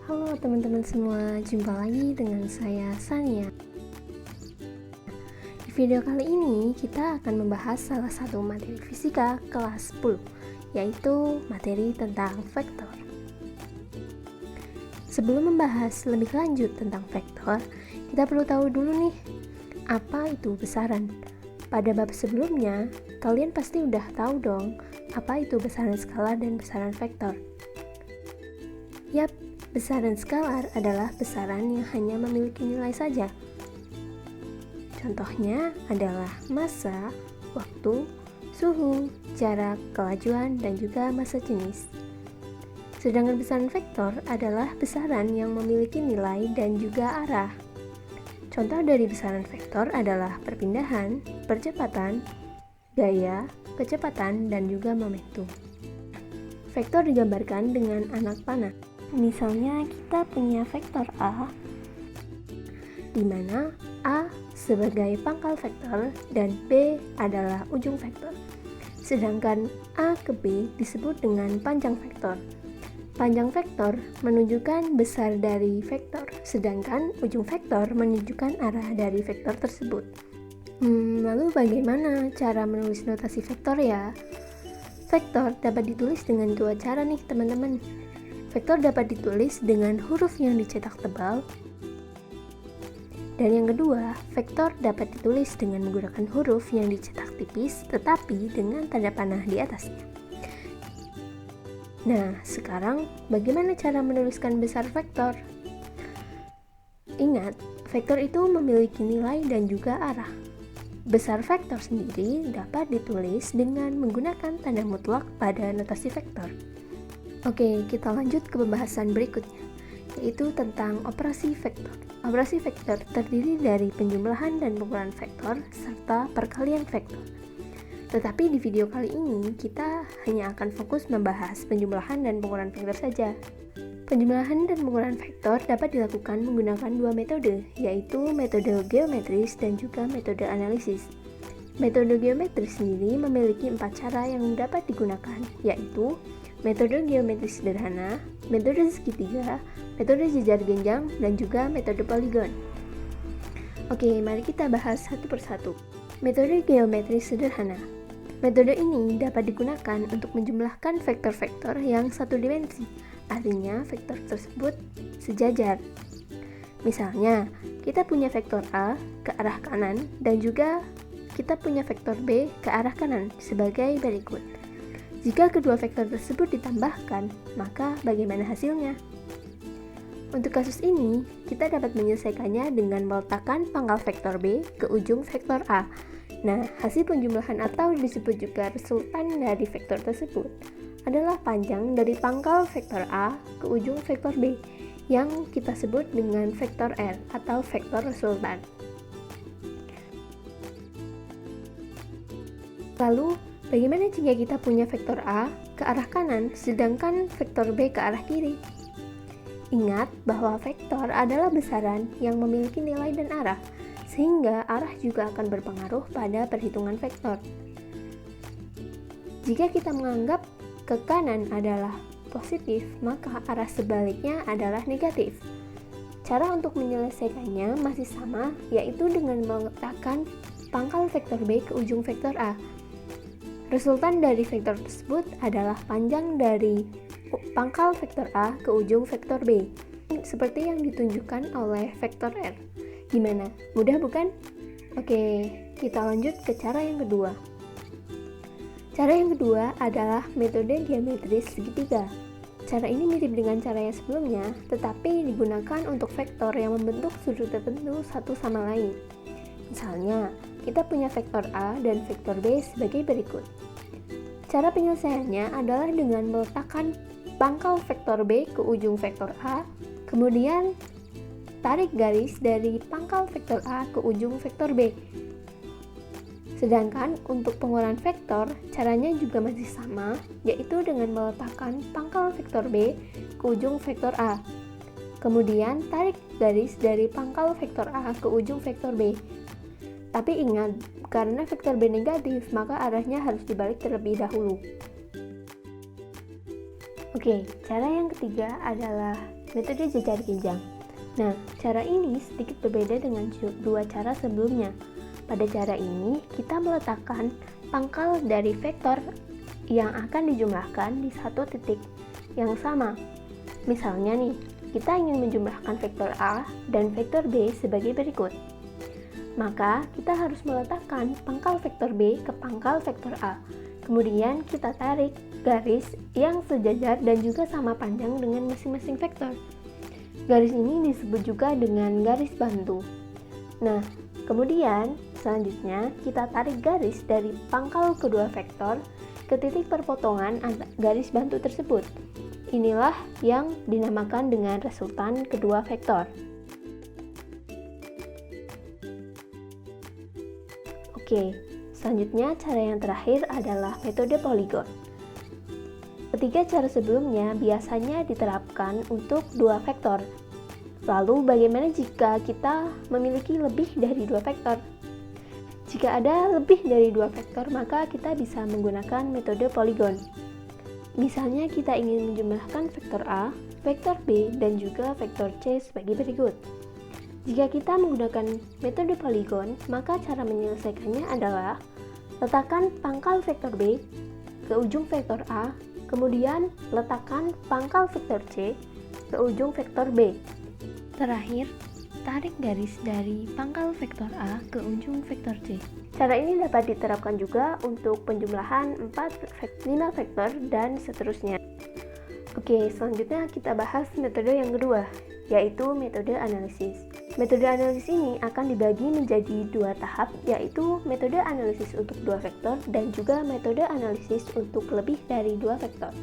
Halo teman-teman semua, jumpa lagi dengan saya Sania. Di video kali ini kita akan membahas salah satu materi fisika kelas 10, yaitu materi tentang vektor. Sebelum membahas lebih lanjut tentang vektor, kita perlu tahu dulu nih, apa itu besaran. Pada bab sebelumnya, kalian pasti udah tahu dong, apa itu besaran skalar dan besaran vektor. Yap, besaran skalar adalah besaran yang hanya memiliki nilai saja. Contohnya adalah massa, waktu, suhu, jarak, kelajuan, dan juga massa jenis. Sedangkan besaran vektor adalah besaran yang memiliki nilai dan juga arah. Contoh dari besaran vektor adalah perpindahan, percepatan, gaya, kecepatan, dan juga momentum. Vektor digambarkan dengan anak panah. Misalnya kita punya vektor A, di mana A sebagai pangkal vektor dan B adalah ujung vektor. Sedangkan A ke B disebut dengan panjang vektor. Panjang vektor menunjukkan besar dari vektor, sedangkan ujung vektor menunjukkan arah dari vektor tersebut. Lalu bagaimana cara menulis notasi vektor ya? Vektor dapat ditulis dengan dua cara nih teman-teman. Vektor dapat ditulis dengan huruf yang dicetak tebal, dan yang kedua, vektor dapat ditulis dengan menggunakan huruf yang dicetak tipis tetapi dengan tanda panah di atasnya. Nah, sekarang bagaimana cara menuliskan besar vektor? Ingat, vektor itu memiliki nilai dan juga arah. Besar vektor sendiri dapat ditulis dengan menggunakan tanda mutlak pada notasi vektor. Oke, kita lanjut ke pembahasan berikutnya, yaitu tentang operasi vektor. Operasi vektor terdiri dari penjumlahan dan pengurangan vektor serta perkalian vektor. Tetapi di video kali ini kita hanya akan fokus membahas penjumlahan dan pengurangan vektor saja. Penjumlahan dan pengurangan vektor dapat dilakukan menggunakan dua metode, yaitu metode geometris dan juga metode analisis. Metode geometris sendiri memiliki 4 cara yang dapat digunakan, yaitu metode geometris sederhana, metode segitiga, metode jejar genjang, dan juga metode poligon. Oke, mari kita bahas satu persatu. Metode geometris sederhana. Metode ini dapat digunakan untuk menjumlahkan vektor-vektor yang satu dimensi, artinya vektor tersebut sejajar. Misalnya, kita punya vektor A ke arah kanan dan juga kita punya vektor B ke arah kanan sebagai berikut. Jika kedua vektor tersebut ditambahkan, maka bagaimana hasilnya? Untuk kasus ini, kita dapat menyelesaikannya dengan meletakkan pangkal vektor B ke ujung vektor A. Nah, hasil penjumlahan atau disebut juga resultan dari vektor tersebut adalah panjang dari pangkal vektor A ke ujung vektor B yang kita sebut dengan vektor R atau vektor resultan. Lalu, bagaimana jika kita punya vektor A ke arah kanan, sedangkan vektor B ke arah kiri? Ingat bahwa vektor adalah besaran yang memiliki nilai dan arah, sehingga arah juga akan berpengaruh pada perhitungan vektor. Jika kita menganggap ke kanan adalah positif, maka arah sebaliknya adalah negatif. Cara untuk menyelesaikannya masih sama, yaitu dengan meletakkan pangkal vektor B ke ujung vektor A. Resultan dari vektor tersebut adalah panjang dari pangkal vektor A ke ujung vektor B, seperti yang ditunjukkan oleh vektor R. Gimana? Mudah bukan? Oke, kita lanjut ke cara yang kedua. Cara yang kedua adalah metode geometris segitiga. Cara ini mirip dengan cara yang sebelumnya, tetapi digunakan untuk vektor yang membentuk sudut tertentu satu sama lain. Misalnya, kita punya vektor A dan vektor B sebagai berikut. Cara penyelesaiannya adalah dengan meletakkan pangkal vektor B ke ujung vektor A, kemudian tarik garis dari pangkal vektor A ke ujung vektor B. Sedangkan untuk pengurangan vektor, caranya juga masih sama, yaitu dengan meletakkan pangkal vektor B ke ujung vektor A. Kemudian tarik garis dari pangkal vektor A ke ujung vektor B. Tapi ingat, karena vektor B negatif, maka arahnya harus dibalik terlebih dahulu. Oke, cara yang ketiga adalah metode jejar jenjang. Nah, cara ini sedikit berbeda dengan dua cara sebelumnya. Pada cara ini, kita meletakkan pangkal dari vektor yang akan dijumlahkan di satu titik yang sama. Misalnya nih, kita ingin menjumlahkan vektor A dan vektor B sebagai berikut. Maka, kita harus meletakkan pangkal vektor B ke pangkal vektor A. Kemudian, kita tarik garis yang sejajar dan juga sama panjang dengan masing-masing vektor. Garis ini disebut juga dengan garis bantu. Nah, kemudian selanjutnya kita tarik garis dari pangkal kedua vektor ke titik perpotongan garis bantu tersebut. Inilah yang dinamakan dengan resultan kedua vektor. Oke, selanjutnya cara yang terakhir adalah metode poligon. Ketiga cara sebelumnya biasanya diterapkan untuk dua vektor. Lalu bagaimana jika kita memiliki lebih dari dua vektor? Jika ada lebih dari dua vektor, maka kita bisa menggunakan metode poligon. Misalnya kita ingin menjumlahkan vektor A, vektor B, dan juga vektor C sebagai berikut. Jika kita menggunakan metode poligon, maka cara menyelesaikannya adalah letakkan pangkal vektor B ke ujung vektor A, kemudian letakkan pangkal vektor C ke ujung vektor B. Terakhir, tarik garis dari pangkal vektor A ke ujung vektor C. Cara ini dapat diterapkan juga untuk penjumlahan 5 vektor dan seterusnya. Oke, selanjutnya kita bahas metode yang kedua, yaitu metode analisis. Metode analisis ini akan dibagi menjadi dua tahap, yaitu metode analisis untuk dua vektor dan juga metode analisis untuk lebih dari dua vektor.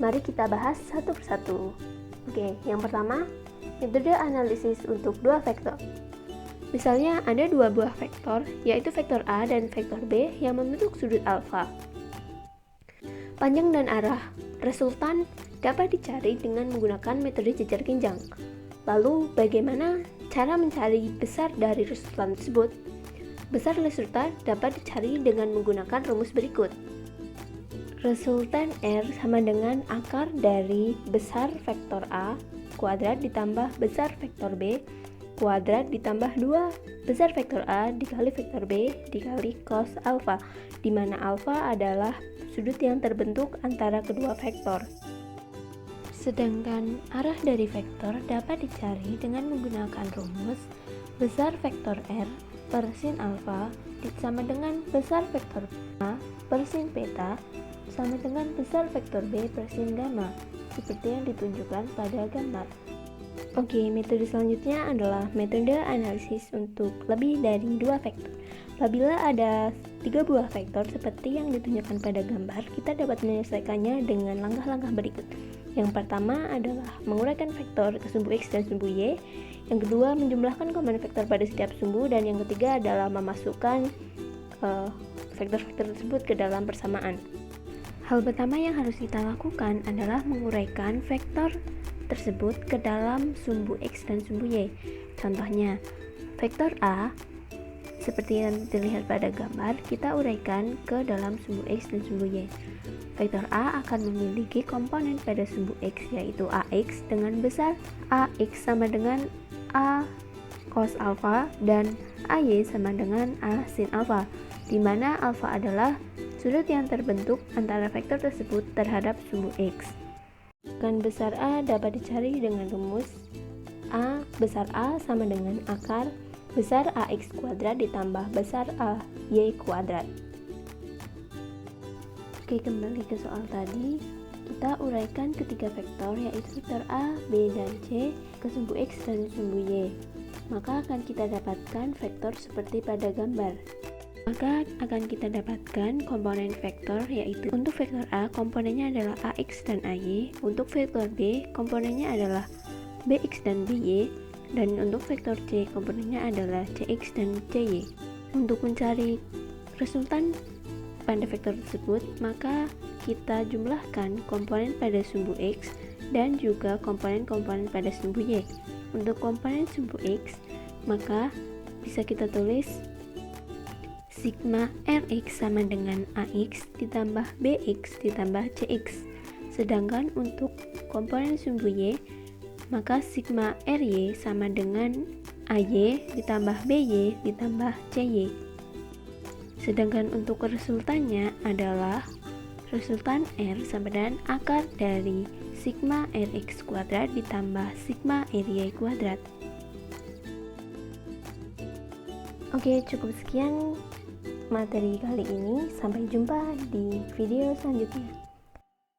Mari kita bahas satu persatu. Oke, yang pertama, metode analisis untuk dua vektor. Misalnya ada dua buah vektor, yaitu vektor A dan vektor B yang membentuk sudut alfa. Panjang dan arah resultan dapat dicari dengan menggunakan metode jejar jenjang. Lalu bagaimana cara mencari besar dari resultan tersebut? Besar resultan dapat dicari dengan menggunakan rumus berikut. Resultan R sama dengan akar dari besar vektor A kuadrat ditambah besar vektor B kuadrat ditambah 2 besar vektor A dikali vektor B dikali cos alfa, di mana alfa adalah sudut yang terbentuk antara kedua vektor. Sedangkan arah dari vektor dapat dicari dengan menggunakan rumus besar vektor R per sin alfa sama dengan besar vektor A per sin beta sama dengan besar vektor B per sin gamma, seperti yang ditunjukkan pada gambar. Oke, metode selanjutnya adalah metode analisis untuk lebih dari dua vektor. Apabila ada 3 buah vektor seperti yang ditunjukkan pada gambar, kita dapat menyelesaikannya dengan langkah-langkah berikut. Yang pertama adalah menguraikan vektor ke sumbu X dan sumbu Y. Yang kedua, menjumlahkan komponen vektor pada setiap sumbu. Dan yang ketiga adalah memasukkan vektor-vektor tersebut ke dalam persamaan. Hal pertama yang harus kita lakukan adalah menguraikan vektor tersebut ke dalam sumbu X dan sumbu Y. Contohnya, vektor A seperti yang terlihat pada gambar, kita uraikan ke dalam sumbu X dan sumbu Y. Vektor A akan memiliki komponen pada sumbu X, yaitu AX dengan besar AX sama dengan A cos alfa dan AY sama dengan A sin alfa, di mana alfa adalah sudut yang terbentuk antara vektor tersebut terhadap sumbu X. Kan besar A dapat dicari dengan rumus A besar A sama dengan akar besar AX kuadrat ditambah besar AY kuadrat. Oke, kembali ke soal tadi, kita uraikan ketiga vektor, yaitu vektor A, B, dan C ke sumbu X dan sumbu Y. Maka akan kita dapatkan vektor seperti pada gambar. Maka akan kita dapatkan komponen vektor, yaitu untuk vektor A komponennya adalah AX dan AY, untuk vektor B komponennya adalah BX dan BY, dan untuk vektor C komponennya adalah CX dan CY. Untuk mencari resultan pada vektor tersebut, maka kita jumlahkan komponen pada sumbu X dan juga komponen-komponen pada sumbu Y. Untuk komponen sumbu X, maka bisa kita tulis sigma Rx sama dengan AX ditambah BX ditambah CX. Sedangkan untuk komponen sumbu Y, maka sigma RY sama dengan AY ditambah BY ditambah CY. Sedangkan untuk resultannya adalah resultan R sama dengan akar dari sigma Rx kuadrat ditambah sigma RY kuadrat. Oke, cukup sekian materi kali ini. Sampai jumpa di video selanjutnya.